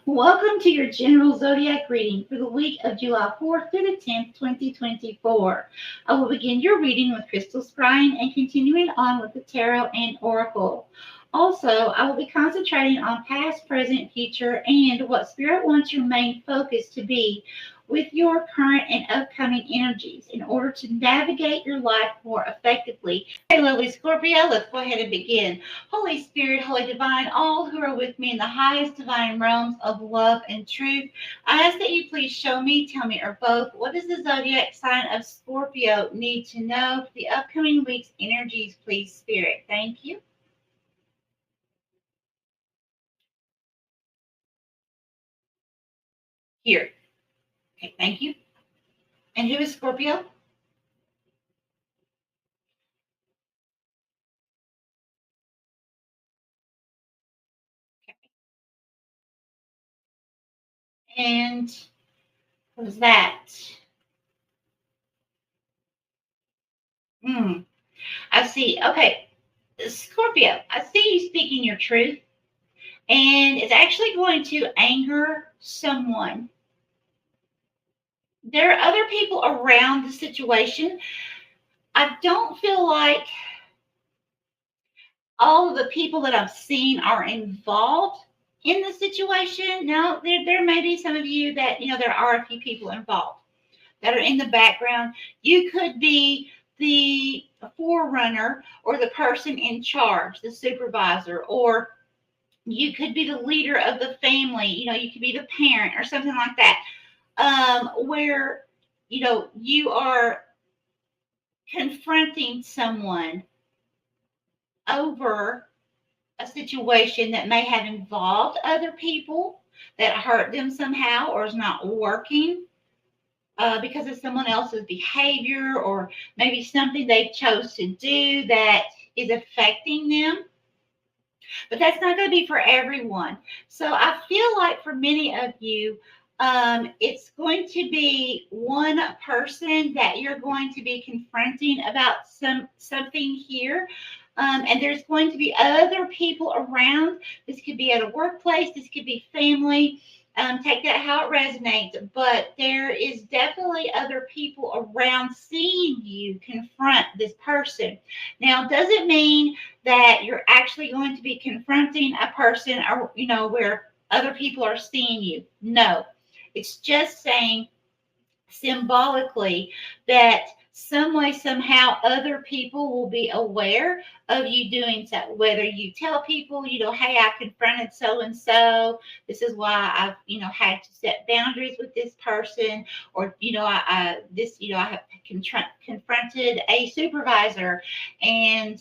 Welcome to your general zodiac reading for the week of July 4th through the 10th, 2024. I will begin your reading with crystal scrying and continuing on with the tarot and oracle. Also, I will be concentrating on past, present, future, and what Spirit wants your main focus to be with your current and upcoming energies in order to navigate your life more effectively. Hey, lovely Scorpio, let's go ahead and begin. Holy Spirit, Holy Divine, all who are with me in the highest divine realms of love and truth, I ask that you please show me, tell me, or both, what does the zodiac sign of Scorpio need to know for the upcoming week's energies, please, Spirit? Thank you. Here. Okay, thank you. And who is Scorpio? And who's that? Hmm. I see. Okay. Scorpio, I see you speaking your truth, and it's actually going to anger someone. There are other people around the situation. I don't feel like all of the people that I've seen are involved in the situation. Now, there may be some of you that, there are a few people involved that are in the background. You could be the forerunner or the person in charge, the supervisor, or you could be the leader of the family. You could be the parent or something like that, where, you are confronting someone over a situation that may have involved other people that hurt them somehow or is not working because of someone else's behavior or maybe something they chose to do that is affecting them. But that's not going to be for everyone. So I feel like for many of you, it's going to be one person that you're going to be confronting about something here. And there's going to be other people around. This could be at a workplace. This could be family. Take that how it resonates. But there is definitely other people around seeing you confront this person. Now, does it mean that you're actually going to be confronting a person or, where other people are seeing you? No. It's just saying symbolically that some way, somehow, other people will be aware of you doing so. Whether you tell people, hey, I confronted so and so. This is why I've, had to set boundaries with this person, or I have confronted a supervisor, and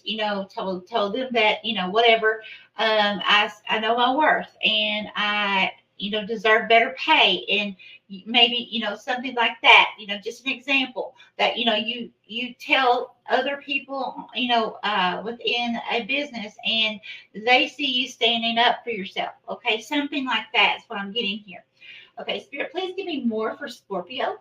told them that whatever. I know my worth, and I deserve better pay, and maybe something like that, just an example that you tell other people within a business, and they see you standing up for yourself. Okay, something like that is what I'm getting here. Okay, Spirit, please give me more for Scorpio.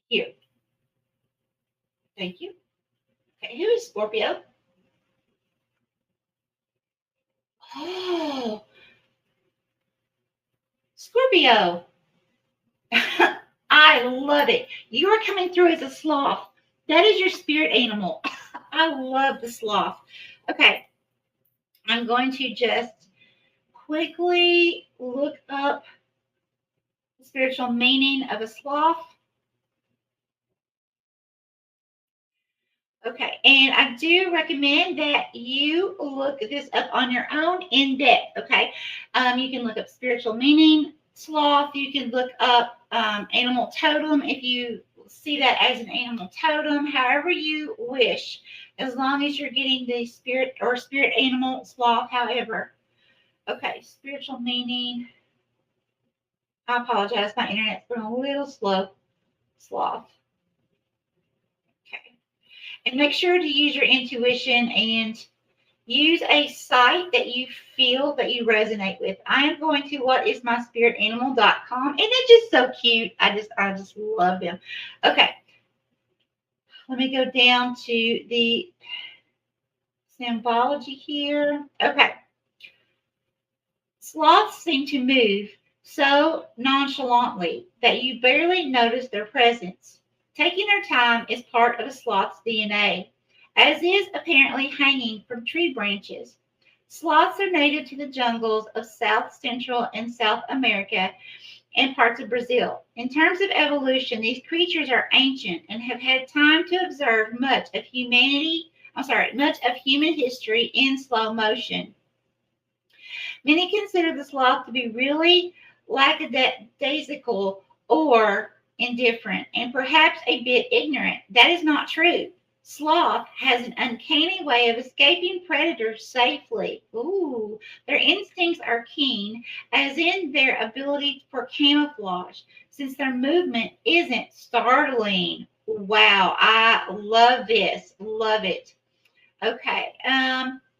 Here, thank you. Okay, who is Scorpio? Oh, Scorpio. I love it. You are coming through as a sloth. That is your spirit animal. I love the sloth. Okay, I'm going to just quickly look up the spiritual meaning of a sloth. Okay, and I do recommend that you look this up on your own in depth. Okay, you can look up spiritual meaning sloth. You can look up animal totem if you see that as an animal totem. However you wish, as long as you're getting the spirit or spirit animal sloth. However, okay, spiritual meaning. I apologize, my internet's been a little slow. Sloth. Okay, and make sure to use your intuition and Use a site that you feel that you resonate with. I am going to whatismyspiritanimal.com, and it's just so cute. I just love them. Okay, let me go down to the symbology here. Okay. Sloths seem to move so nonchalantly that you barely notice their presence. Taking their time is part of a sloth's DNA, as is apparently hanging from tree branches. Sloths are native to the jungles of South Central and South America and parts of Brazil. In terms of evolution, these creatures are ancient and have had time to observe much of human history in slow motion. Many consider the sloth to be really lackadaisical or indifferent and perhaps a bit ignorant. That is not true. Sloth has an uncanny way of escaping predators safely. Ooh, their instincts are keen, as in their ability for camouflage, since their movement isn't startling. Wow, I love this. Love it. Okay.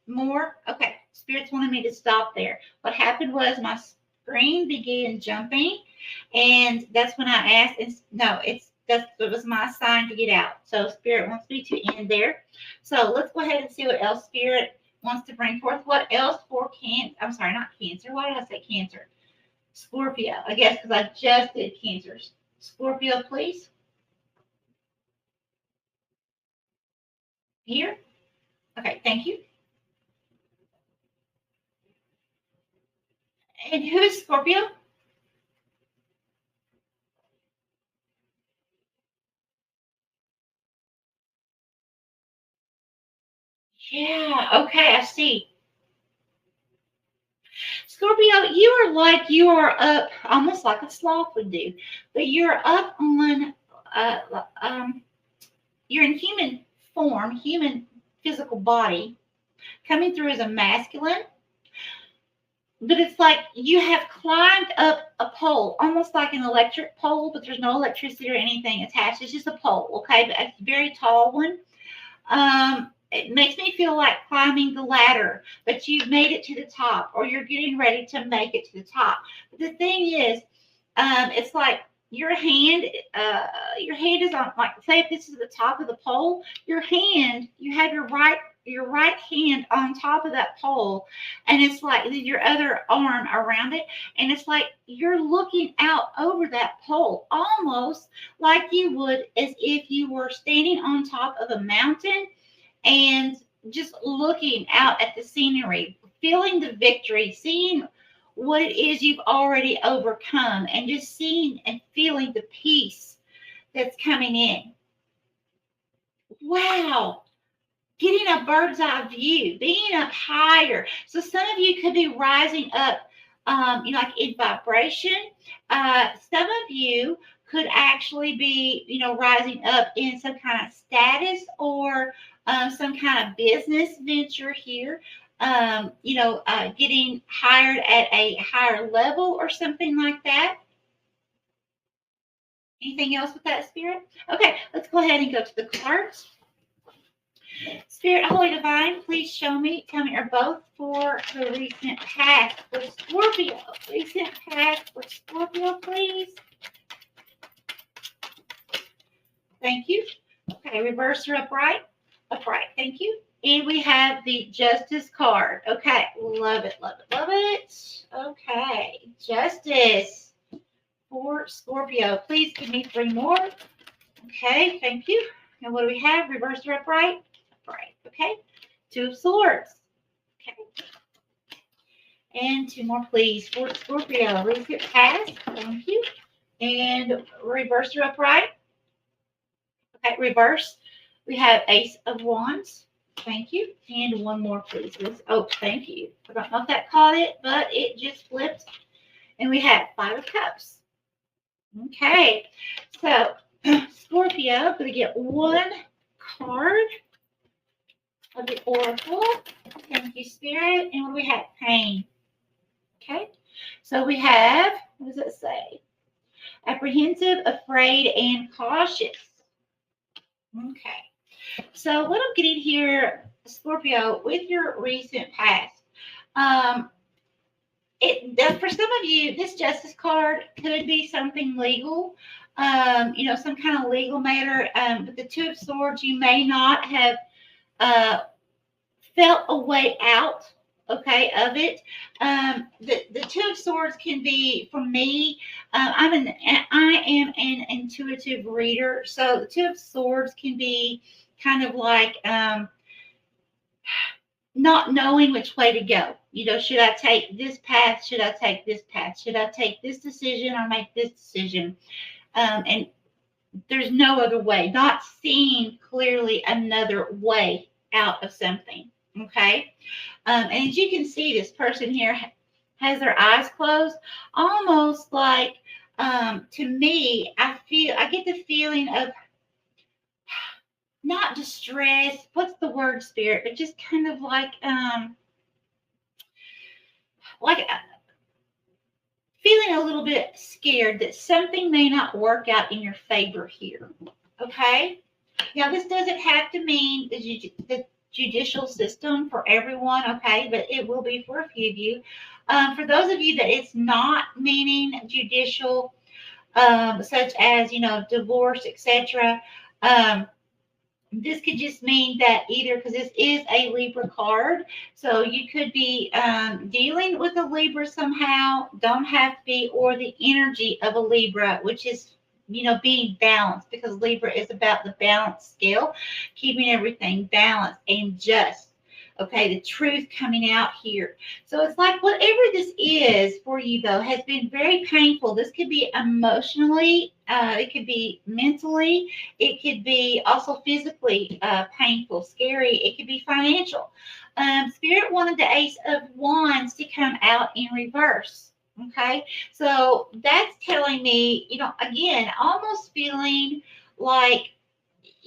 More. Okay. Spirits wanted me to stop there. What happened was my screen began jumping, and that's when I asked. And no, it was my sign to get out. So Spirit wants me to end there. So let's go ahead and see what else Spirit wants to bring forth. What else for Cancer? I'm sorry, not Cancer. Why did I say Cancer? Scorpio. I guess because I just did Cancers. Scorpio, please. Here. Okay. Thank you. And who is Scorpio? Yeah, okay, I see. Scorpio, you are up almost like a sloth would do, but you're up on uh um you're in human form, human physical body, coming through as a masculine, but it's like you have climbed up a pole, almost like an electric pole, but there's no electricity or anything attached. It's just a pole, okay? But it's a very tall one. It makes me feel like climbing the ladder, but you've made it to the top, or you're getting ready to make it to the top. But the thing is, it's like your hand is on, like, say if this is the top of the pole, you have your right hand on top of that pole, and it's like your other arm around it, and it's like you're looking out over that pole, almost like you would as if you were standing on top of a mountain and just looking out at the scenery, feeling the victory, seeing what it is you've already overcome, and just seeing and feeling the peace that's coming in. Wow. Getting a bird's eye view, being up higher. So some of you could be rising up, like in vibration. Some of you could actually be, rising up in some kind of status or some kind of business venture here. Getting hired at a higher level or something like that. Anything else with that, Spirit? Okay, let's go ahead and go to the cards. Spirit, Holy Divine, please tell me or both for the recent past for Scorpio. Recent past for Scorpio, please. Thank you. Okay, reverse or upright? Upright, thank you. And we have the Justice card. Okay, love it, love it, love it. Okay, Justice for Scorpio. Please give me 3 more. Okay, thank you. And what do we have? Reverse or upright? Upright, okay. 2 of Swords. Okay. And 2 more, please, for Scorpio. Recent past. Thank you. And reverse or upright? Okay, reverse. We have Ace of Wands. Thank you. And 1 more, please. Oh, thank you. I don't know if that caught it, but it just flipped. And we have 5 of Cups. Okay. So, Scorpio, I'm going to get 1 card of the Oracle. Thank you, Spirit. And what do we have? Pain. Okay. So we have, what does it say? Apprehensive, afraid, and cautious. Okay. So what I'm getting here, Scorpio, with your recent past, for some of you, this Justice card could be something legal, some kind of legal matter. But the Two of Swords, you may not have uh, felt a way out, okay, of it. The Two of Swords can be, for me, I am an intuitive reader, so the Two of Swords can be kind of like not knowing which way to go. Should I take this path? Should I take this path? Should I take this decision or make this decision? And there's no other way, not seeing clearly another way out of something. Okay. And as you can see, this person here has their eyes closed, almost like, to me, I get the feeling of not distress. What's the word, Spirit? But just kind of like feeling a little bit scared that something may not work out in your favor here. Okay? Now, this doesn't have to mean the judicial system for everyone, okay? But it will be for a few of you. For those of you that it's not meaning judicial, such as, divorce, etc., this could just mean that either, because this is a Libra card, so you could be dealing with a Libra somehow, don't have to be, or the energy of a Libra, which is, being balanced, because Libra is about the balance scale, keeping everything balanced and just. Okay, the truth coming out here. So it's like whatever this is for you, though, has been very painful. This could be emotionally, it could be mentally, it could be also physically painful, scary. It could be financial. Spirit wanted the Ace of Wands to come out in reverse. Okay, so that's telling me, again, almost feeling like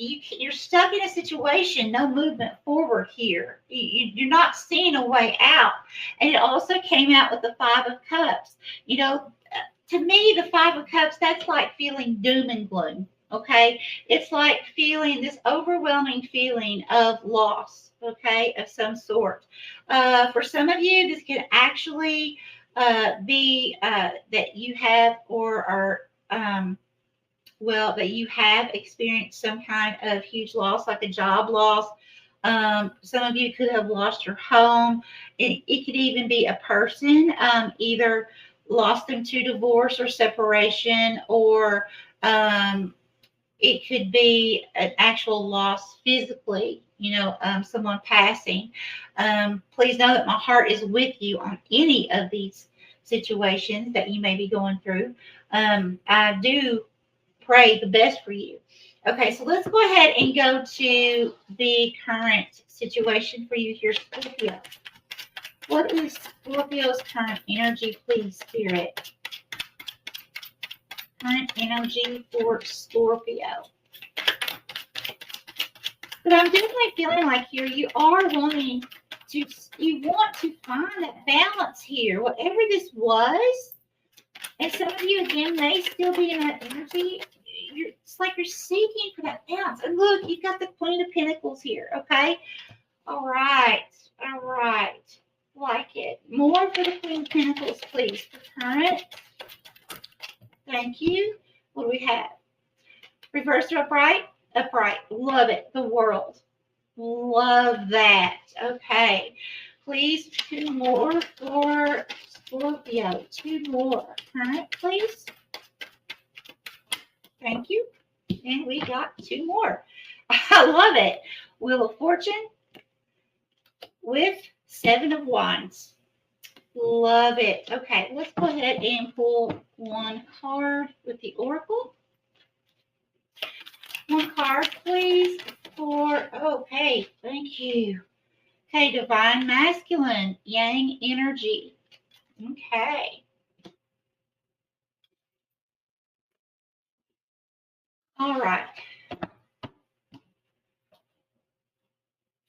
you're stuck in a situation, no movement forward here. You're not seeing a way out. And it also came out with the Five of Cups. To me, the Five of Cups, that's like feeling doom and gloom. Okay. It's like feeling this overwhelming feeling of loss, okay, of some sort. For some of you, this can actually be that you have or are. That you have experienced some kind of huge loss, like a job loss. Some of you could have lost your home. It could even be a person, either lost them to divorce or separation, or it could be an actual loss physically, someone passing. Please know that my heart is with you on any of these situations that you may be going through. I do pray the best for you. Okay, so let's go ahead and go to the current situation for you here, Scorpio. What is Scorpio's current energy, please, Spirit? Current energy for Scorpio. But I'm definitely feeling like here you are wanting to, you want to find that balance here, whatever this was. And some of you, again, may still be in that energy. It's like you're seeking for that balance. And look, you've got the Queen of Pentacles here, okay? All right. Like it. More for the Queen of Pentacles, please. For current. Thank you. What do we have? Reverse or upright? Upright. Love it. The World. Love that. Okay. Please, 2 more for Scorpio. 2 more. Current, please. Thank you. And we got 2 more. I love it. Wheel of Fortune with 7 of Wands. Love it. Okay, let's go ahead and pull 1 card with the Oracle. 1 card, please, okay, thank you. Okay, Divine Masculine, Yang Energy. Okay. All right.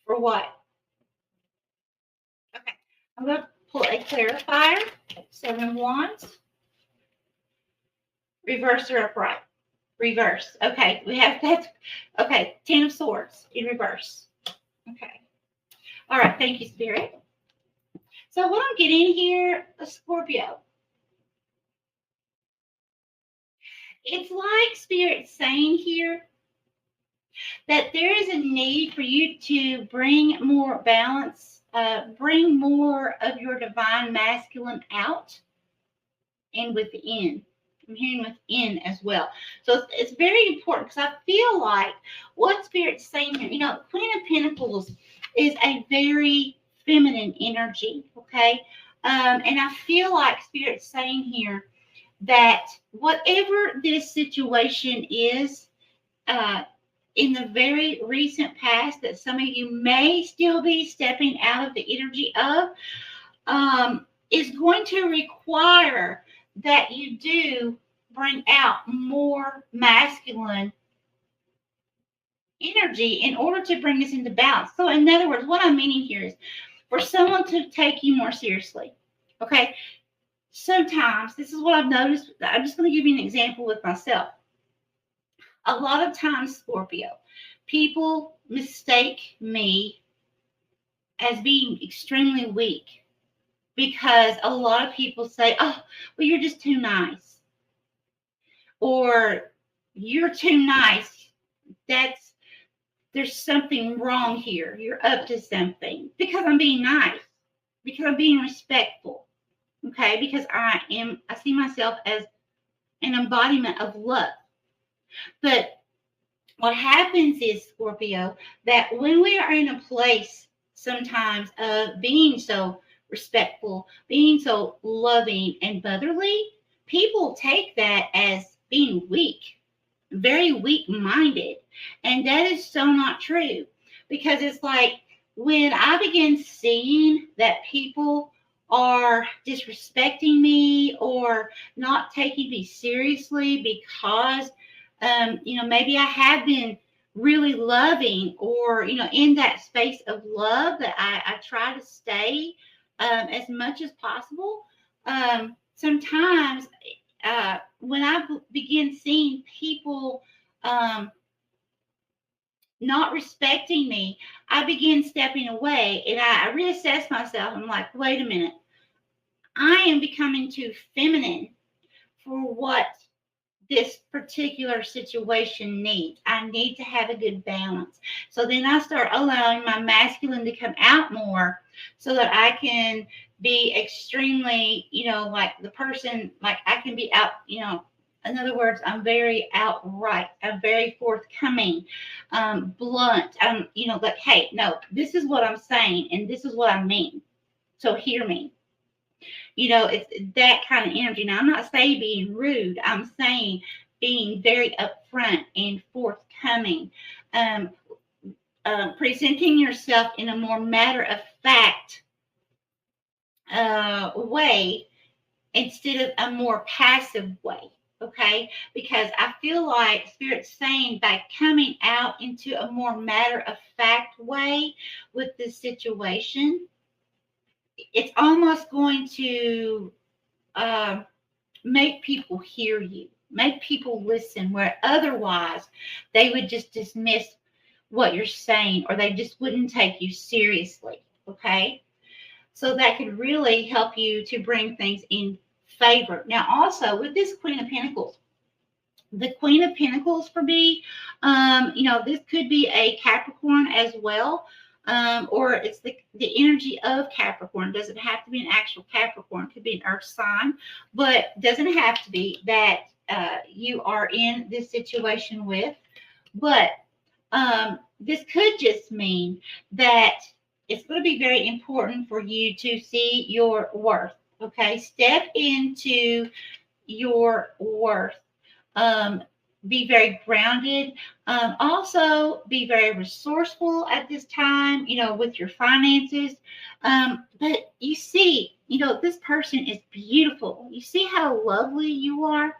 For what? Okay. I'm going to pull a clarifier. 7 of Wands. Reverse or upright? Reverse. Okay. We have that. Okay. 10 of Swords in reverse. Okay. All right, thank you, Spirit. So what I'm getting here, Scorpio, it's like Spirit saying here that there is a need for you to bring more balance, bring more of your divine masculine out and within. I'm hearing within as well. So it's very important because I feel like what Spirit's saying here, Queen of Pentacles is a very feminine energy, okay? And I feel like Spirit's saying here that whatever this situation is, in the very recent past that some of you may still be stepping out of the energy of, is going to require that you do bring out more masculine energy in order to bring this into balance. So in other words, what I'm meaning here is for someone to take you more seriously. Okay. Sometimes this is what I've noticed. I'm just going to give you an example with myself. A lot of times, Scorpio, people mistake me as being extremely weak because a lot of people say, oh, well, you're just too nice. Or you're too nice. There's something wrong here. You're up to something because I'm being nice, because I'm being respectful. Okay, because I see myself as an embodiment of love. But what happens is, Scorpio, that when we are in a place sometimes of being so respectful, being so loving and motherly, people take that as being weak, very weak-minded. And that is so not true, because it's like when I begin seeing that people are disrespecting me or not taking me seriously because maybe I have been really loving or, in that space of love that I try to stay as much as possible. Sometimes when I begin seeing people not respecting me, I begin stepping away and I reassess myself. I'm like, wait a minute. I am becoming too feminine for what this particular situation needs. I need to have a good balance. So then I start allowing my masculine to come out more so that I can be extremely, like the person, like I can be out, in other words, I'm very outright. I'm very forthcoming, blunt. I'm, like, hey, no, this is what I'm saying and this is what I mean. So hear me. It's that kind of energy. Now, I'm not saying being rude. I'm saying being very upfront and forthcoming, presenting yourself in a more matter-of-fact way instead of a more passive way, okay? Because I feel like Spirit's saying by coming out into a more matter-of-fact way with this situation, it's almost going to make people hear you, make people listen, where otherwise they would just dismiss what you're saying or they just wouldn't take you seriously, okay? So that could really help you to bring things in favor. Now, also with this Queen of Pentacles, the Queen of Pentacles for me, this could be a Capricorn as well. Or it's the energy of Capricorn. Doesn't have to be an actual Capricorn. Could be an earth sign, but doesn't have to be that you are in this situation with. But this could just mean that it's going to be very important for you to see your worth. Okay, step into your worth. Be very grounded. Also, be very resourceful at this time, with your finances. But you see, this person is beautiful. You see how lovely you are.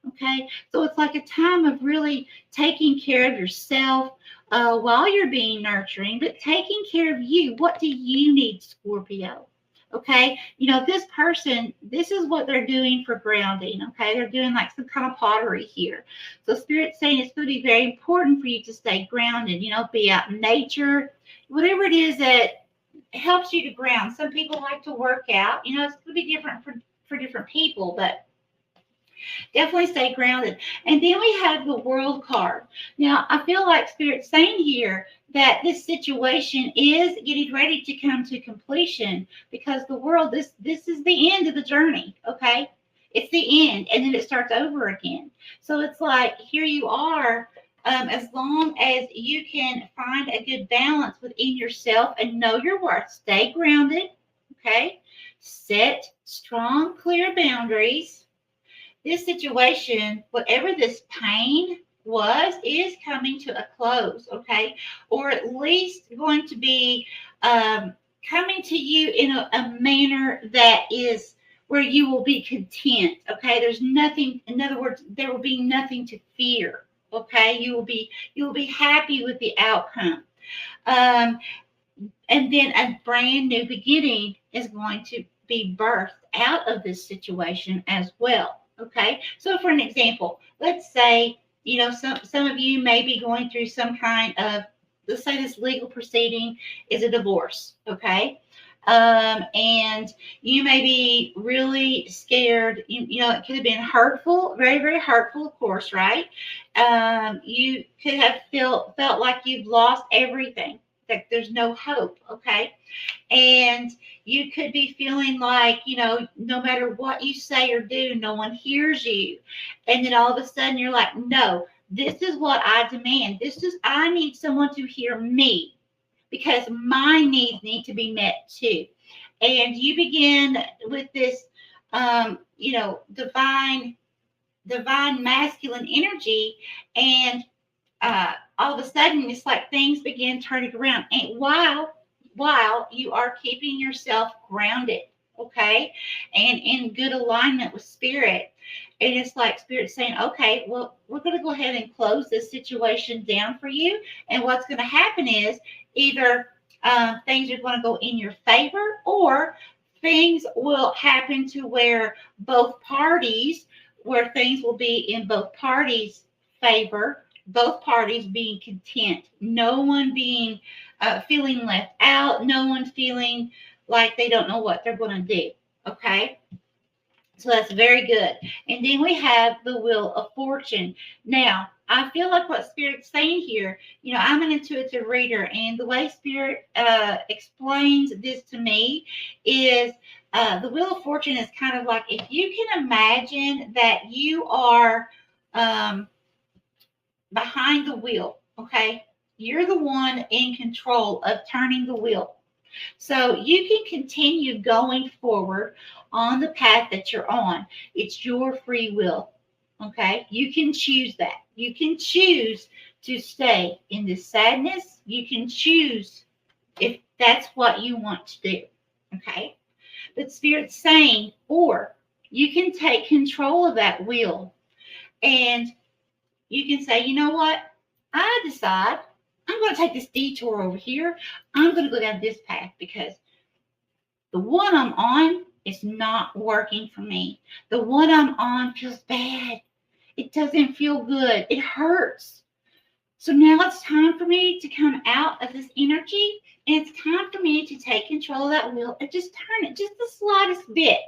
Okay. So it's like a time of really taking care of yourself while you're being nurturing, but taking care of you. What do you need, Scorpio? Okay, this person, this is what they're doing for grounding. Okay, they're doing like some kind of pottery here. So Spirit's saying it's going to be very important for you to stay grounded, be out in nature, whatever it is that helps you to ground. Some people like to work out. You know, it's going to be different for different people, but definitely stay grounded. And then we have the World card. Now, I feel like Spirit's saying here that this situation is getting ready to come to completion, because the world, this is the end of the journey, okay? It's the end, and then it starts over again. So it's like, here you are. As long as you can find a good balance within yourself and know your worth, stay grounded, okay? Set strong, clear boundaries. This situation, whatever this pain was, is coming to a close, okay? Or at least going to be coming to you in a manner that is where you will be content, okay? There's nothing, in other words, there will be nothing to fear, okay? You will be happy with the outcome. And then a brand new beginning is going to be birthed out of this situation as well. Okay. So for an example, let's say, you know, some of you may be going through some kind of, let's say this legal proceeding is a divorce. Okay. And you may be really scared. You know, it could have been hurtful, very, very hurtful, of course, right? You could have felt like you've lost everything, that there's no hope, okay? And you could be feeling like, you know, no matter what you say or do, no one hears you. And then all of a sudden you're like, no, this is what I demand. I need someone to hear me, because my needs need to be met too. And you begin with this, you know, divine masculine energy, and all of a sudden it's like things begin turning around, and while you are keeping yourself grounded, okay, and in good alignment with Spirit. And it's like Spirit saying, okay, well, we're going to go ahead and close this situation down for you. And what's going to happen is either things are going to go in your favor, or things will happen to where things will be in both parties' favor, both parties being content, no one being feeling left out, no one feeling like they don't know what they're going to do. Okay. So that's very good. And then we have the Wheel of Fortune. Now, I feel like what Spirit's saying here, you know, I'm an intuitive reader, and the way Spirit explains this to me is the Wheel of Fortune is kind of like, if you can imagine that you are behind the wheel, okay? You're the one in control of turning the wheel. So you can continue going forward on the path that you're on. It's your free will. Okay. You can choose that. You can choose to stay in this sadness. You can choose if that's what you want to do. Okay. But Spirit's saying, or you can take control of that wheel, and you can say, you know what? I decide I'm going to take this detour over here. I'm going to go down this path because the one I'm on is not working for me. The one I'm on feels bad. It doesn't feel good. It hurts. So now it's time for me to come out of this energy, and it's time for me to take control of that wheel and just turn it just the slightest bit.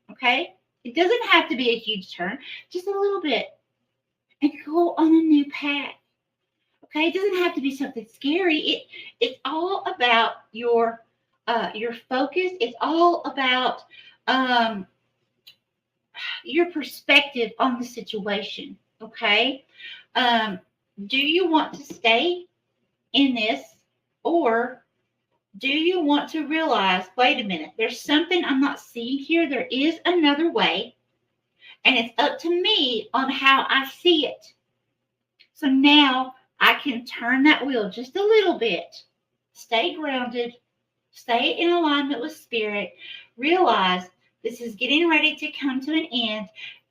Okay? It doesn't have to be a huge turn, just a little bit, and go on a new path. Okay, it doesn't have to be something scary. It's all about your focus. It's all about your perspective on the situation. Okay, do you want to stay in this, or do you want to realize, wait a minute, there's something I'm not seeing here. There is another way, and it's up to me on how I see it. So now I can turn that wheel just a little bit, stay grounded, stay in alignment with Spirit, realize this is getting ready to come to an end,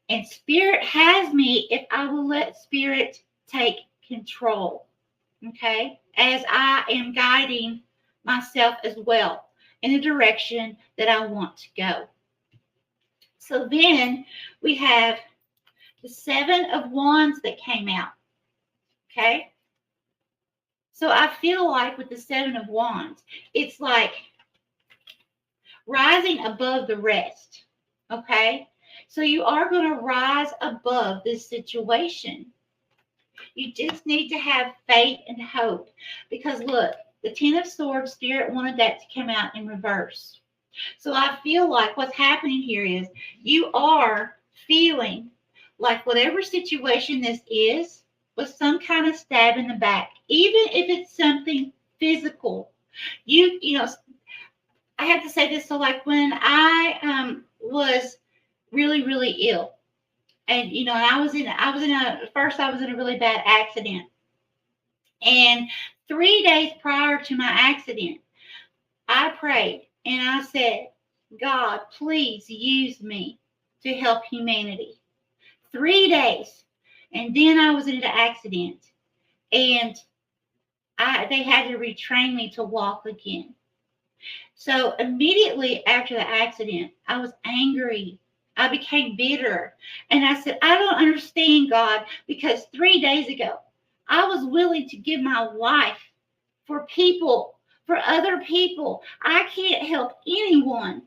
and Spirit has me if I will let Spirit take control, okay, as I am guiding myself as well in the direction that I want to go. So then we have the Seven of Wands that came out, okay? So I feel like with the Seven of Wands, it's like rising above the rest. Okay? So you are going to rise above this situation. You just need to have faith and hope. Because look, the Ten of Swords, Spirit wanted that to come out in reverse. So I feel like what's happening here is you are feeling like whatever situation this is was some kind of stab in the back, even if it's something physical. You know, I have to say this. So like when I was really, really ill, and I was in a really bad accident, and 3 days prior to my accident, I prayed and I said, God, please use me to help humanity. 3 days. And then I was in an accident, and they had to retrain me to walk again. So immediately after the accident, I was angry. I became bitter. And I said, I don't understand, God, because 3 days ago, I was willing to give my life for people, for other people. I can't help anyone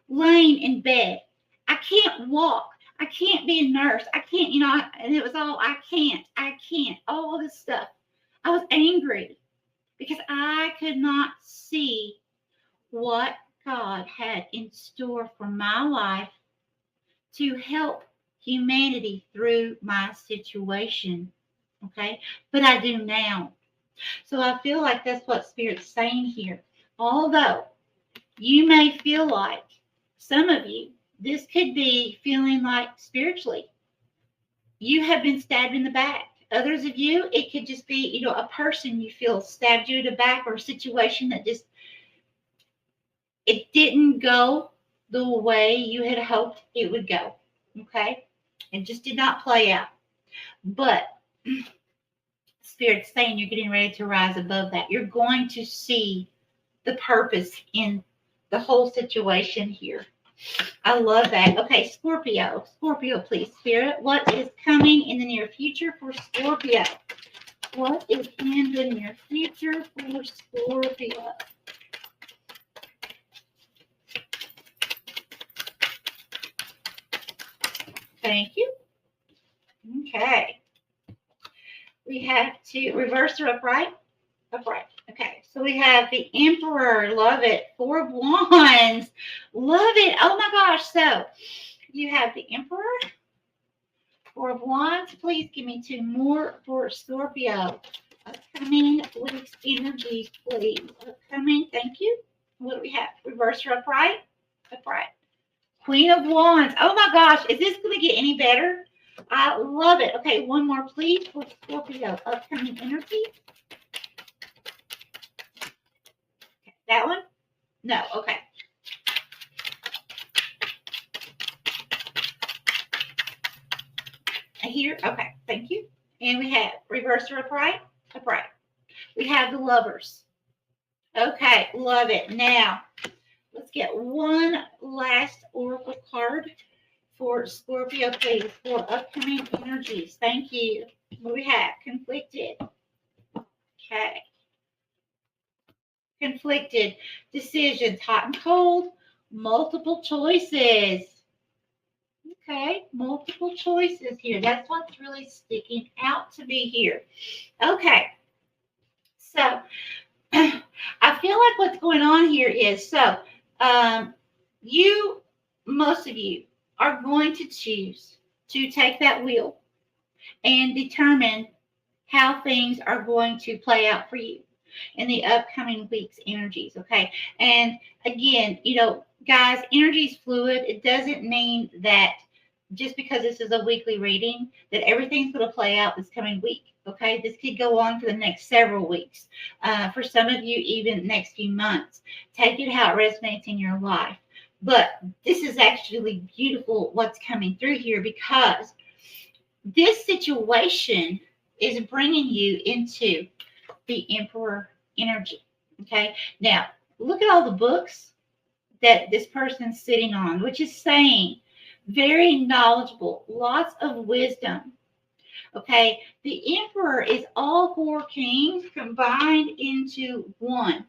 laying in bed. I can't walk. I can't be a nurse. I can't, and it was all, I can't, all this stuff. I was angry because I could not see what God had in store for my life to help humanity through my situation. Okay. But I do now. So I feel like that's what Spirit's saying here. Although you may feel like, some of you, this could be feeling like spiritually you have been stabbed in the back. Others of you, it could just be, a person you feel stabbed you in the back, or a situation that just, it didn't go the way you had hoped it would go. Okay? It just did not play out. But Spirit's saying you're getting ready to rise above that. You're going to see the purpose in the whole situation here. I love that. Okay, Scorpio. Scorpio, please, Spirit. What is coming in the near future for Scorpio? What is in the near future for Scorpio? Thank you. Okay. We have to reverse or upright. Upright. Okay, so we have the Emperor. Love it. 4 of Wands. Love it. Oh my gosh. So you have the Emperor, 4 of Wands. Please give me 2 more for Scorpio. Upcoming week's energies, please. Upcoming. Thank you. What do we have? Reverse or upright? Upright. Queen of Wands. Oh my gosh. Is this going to get any better? I love it. Okay, 1 more, please, for Scorpio. Upcoming energy. That one? No, okay. Here, okay, thank you. And we have reverse or upright? Upright. We have the Lovers. Okay, love it. Now, let's get one last oracle card for Scorpio, please, for upcoming energies. Thank you. What do we have? Conflicted. Okay. Conflicted, decisions, hot and cold, multiple choices. Okay, multiple choices here. That's what's really sticking out to me here. Okay, so I feel like what's going on here is, most of you are going to choose to take that wheel and determine how things are going to play out for you in the upcoming week's energies. Okay. And again, guys, energy is fluid. It doesn't mean that just because this is a weekly reading that everything's going to play out this coming week. Okay. This could go on for the next several weeks. For some of you, even next few months. Take it how it resonates in your life. But this is actually beautiful what's coming through here, because this situation is bringing you into the Emperor energy. Okay. Now, look at all the books that this person's sitting on, which is saying very knowledgeable, lots of wisdom. Okay. The Emperor is all 4 kings combined into one.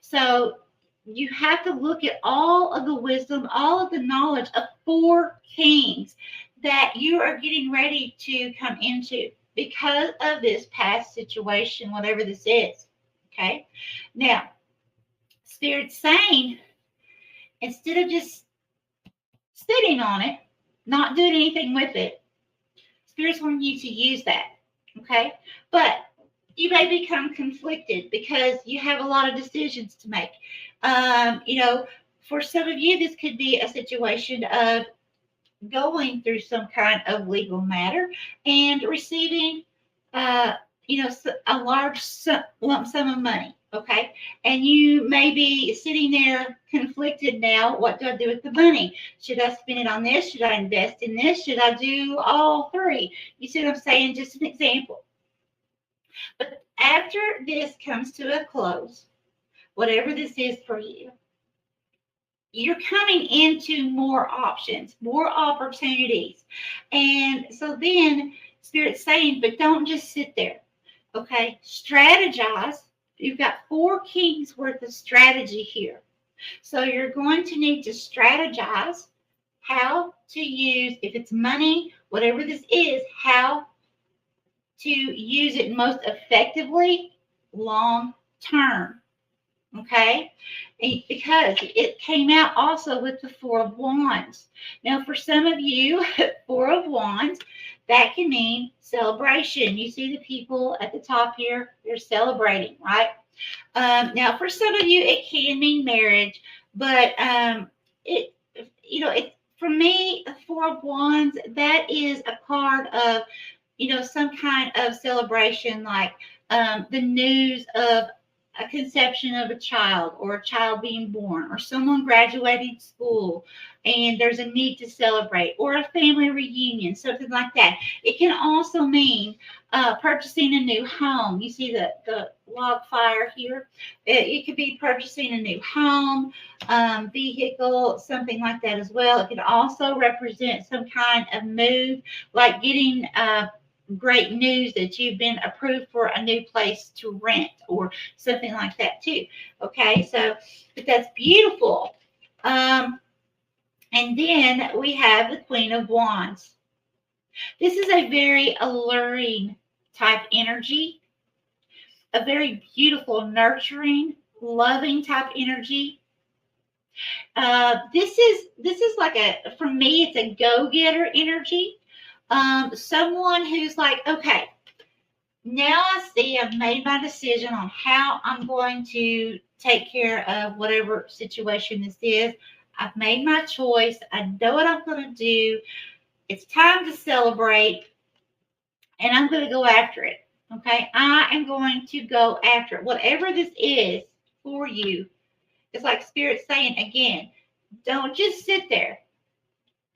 So you have to look at all of the wisdom, all of the knowledge of 4 kings that you are getting ready to come into because of this past situation, whatever this is. Okay. Now, Spirit's saying, instead of just sitting on it, not doing anything with it, Spirit's wanting you to use that. Okay. But you may become conflicted because you have a lot of decisions to make. For some of you, this could be a situation of going through some kind of legal matter and receiving, a large lump sum of money. Okay. And you may be sitting there conflicted now. What do I do with the money? Should I spend it on this? Should I invest in this? Should I do all 3? You see what I'm saying? Just an example. But after this comes to a close, whatever this is for you, you're coming into more options, more opportunities. And so then Spirit's saying, but don't just sit there. Okay. Strategize. You've got 4 kings worth of strategy here. So you're going to need to strategize how to use, if it's money, whatever this is, how to use it most effectively long term. Okay, because it came out also with the 4 of Wands. Now, for some of you, 4 of Wands, that can mean celebration. You see the people at the top here, they're celebrating, right? Now, for some of you, it can mean marriage, but for me, 4 of Wands, that is a card of, some kind of celebration, like the news of a conception of a child, or a child being born, or someone graduating school and there's a need to celebrate, or a family reunion, something like that. It can also mean purchasing a new home. You see the log fire here. It could be purchasing a new home, vehicle, something like that as well. It could also represent some kind of move, like getting great news that you've been approved for a new place to rent, or something like that too. Okay, so but that's beautiful. And then we have the Queen of Wands. This is a very alluring type energy, a very beautiful, nurturing, loving type energy. This is like for me, it's a go-getter energy. Someone who's like, okay, now I see I've made my decision on how I'm going to take care of whatever situation this is. I've made my choice. I know what I'm going to do. It's time to celebrate, and I'm going to go after it. Okay, I am going to go after it. Whatever this is for you, it's like Spirit saying again, don't just sit there.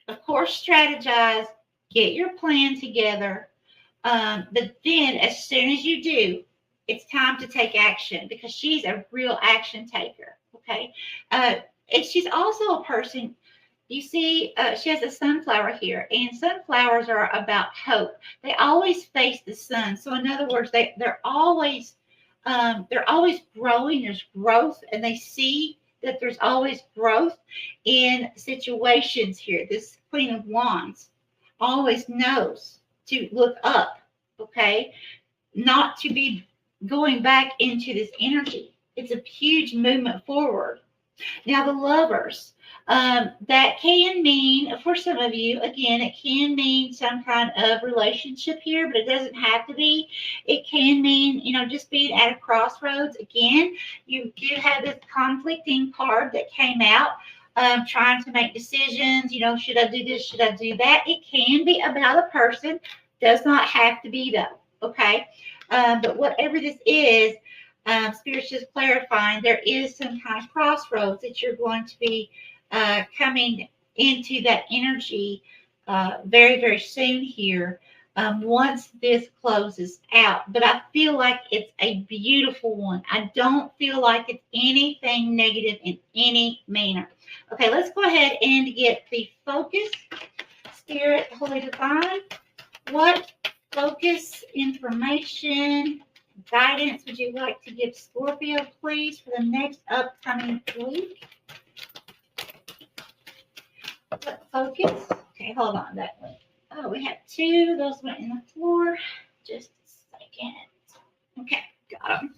Of course, strategize, get your plan together. But then as soon as you do, it's time to take action, because she's a real action taker. Okay. And she's also a person, you see, she has a sunflower here, and sunflowers are about hope. They always face the sun. So in other words, they're always growing. There's growth, and they see that there's always growth in situations here. This Queen of Wands always knows to look up, okay? Not to be going back into this energy. It's a huge movement forward. Now, the Lovers, that can mean, for some of you, again, it can mean some kind of relationship here, but it doesn't have to be. It can mean, just being at a crossroads. Again, you do have this conflicting card that came out, trying to make decisions. Should I do this? Should I do that? It can be about a person. Does not have to be, though. Okay. But whatever this is, Spirit's just clarifying there is some kind of crossroads that you're going to be coming into that energy very, very soon here, once this closes out. But I feel like it's a beautiful one. I don't feel like it's anything negative in any manner. Okay, let's go ahead and get the focus. Spirit, Holy Divine, what focus information guidance would you like to give Scorpio, please, for the next upcoming week? Let's focus. Okay, hold on. That one. Oh, we have two. Those went in the floor. Just a second. Okay, got them.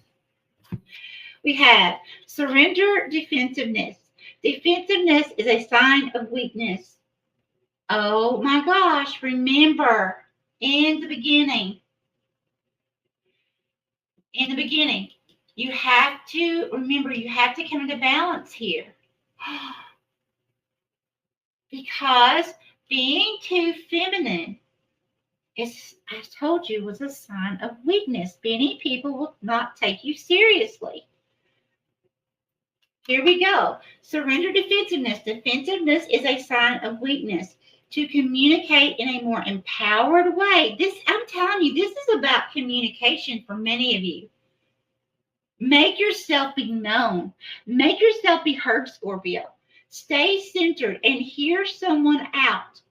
We have surrender, defensiveness. Defensiveness is a sign of weakness. Oh my gosh, remember, in the beginning, you have to remember, you have to come into balance here. Because being too feminine is, I told you, was a sign of weakness. Many people will not take you seriously. Here we go. Surrender, defensiveness. Defensiveness is a sign of weakness. To communicate in a more empowered way. This, I'm telling you, this is about communication for many of you. Make yourself be known. Make yourself be heard, Scorpio. Stay centered and hear someone out.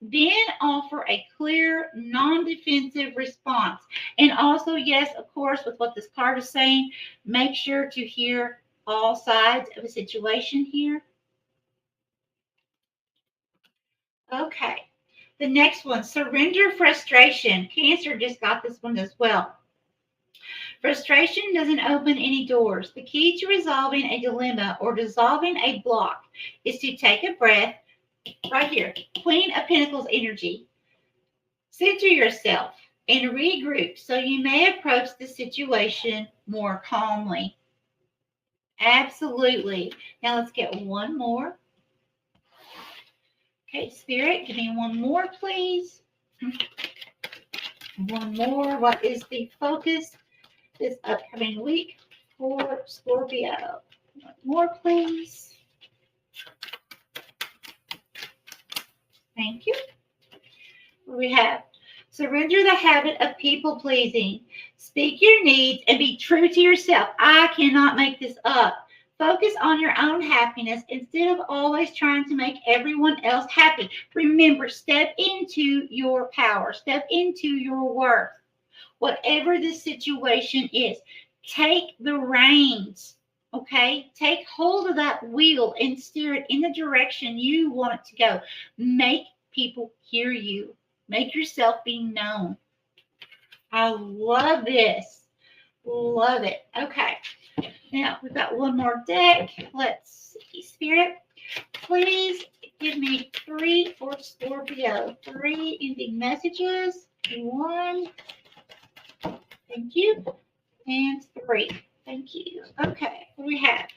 Then offer a clear, non-defensive response. And also, yes, of course, with what this card is saying, make sure to hear all sides of a situation here. Okay. The next one, surrender, frustration. Cancer just got this one as well. Frustration doesn't open any doors. The key to resolving a dilemma or dissolving a block is to take a breath. Right here, Queen of Pentacles energy. Center yourself and regroup so you may approach the situation more calmly. Absolutely. Now let's get one more. Okay, Spirit, give me one more, please. One more. What is the focus this upcoming week for Scorpio? One more, please. Thank you. We have surrender the habit of people pleasing. Speak your needs and be true to yourself. I cannot make this up. Focus on your own happiness instead of always trying to make everyone else happy. Remember, step into your power. Step into your worth. Whatever the situation is, take the reins, okay? Take hold of that wheel and steer it in the direction you want it to go. Make people hear you. Make yourself be known. I love this. Love it. Okay. Now, we've got one more deck. Let's see. Spirit, please give me 3 for Scorpio. 3 ending messages. 1. Thank you. And 3. Thank you. Okay. What do we have?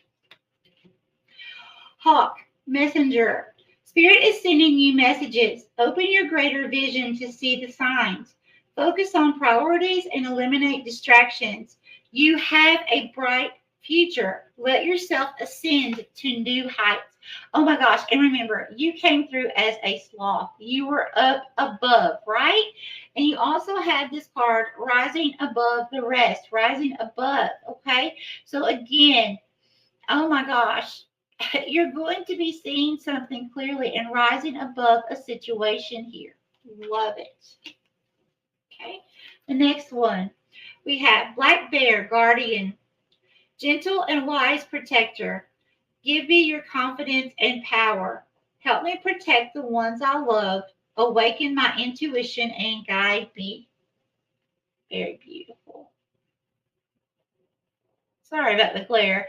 Hawk, messenger. Spirit is sending you messages. Open your greater vision to see the signs. Focus on priorities and eliminate distractions. You have a bright future. Let yourself ascend to new heights. Oh my gosh. And remember, you came through as a sloth. You were up above, right? And you also had this card, rising above the rest, rising above, okay? So again, oh my gosh, you're going to be seeing something clearly and rising above a situation here. Love it. Okay. The next one, we have Black Bear, Guardian. Gentle and wise protector, give me your confidence and power. Help me protect the ones I love. Awaken my intuition and guide me. Very beautiful. Sorry about the glare.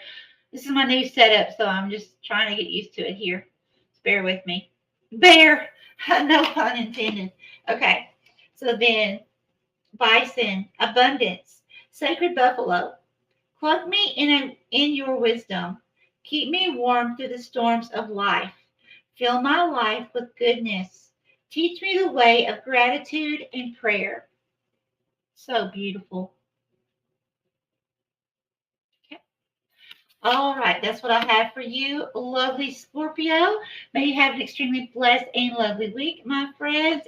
This is my new setup, so I'm just trying to get used to it here. Just bear with me. Bear, no pun intended. Okay, so then bison, abundance, sacred buffalo. Plug me in your wisdom. Keep me warm through the storms of life. Fill my life with goodness. Teach me the way of gratitude and prayer. So beautiful. Okay. All right, that's what I have for you, lovely Scorpio. May you have an extremely blessed and lovely week, my friends.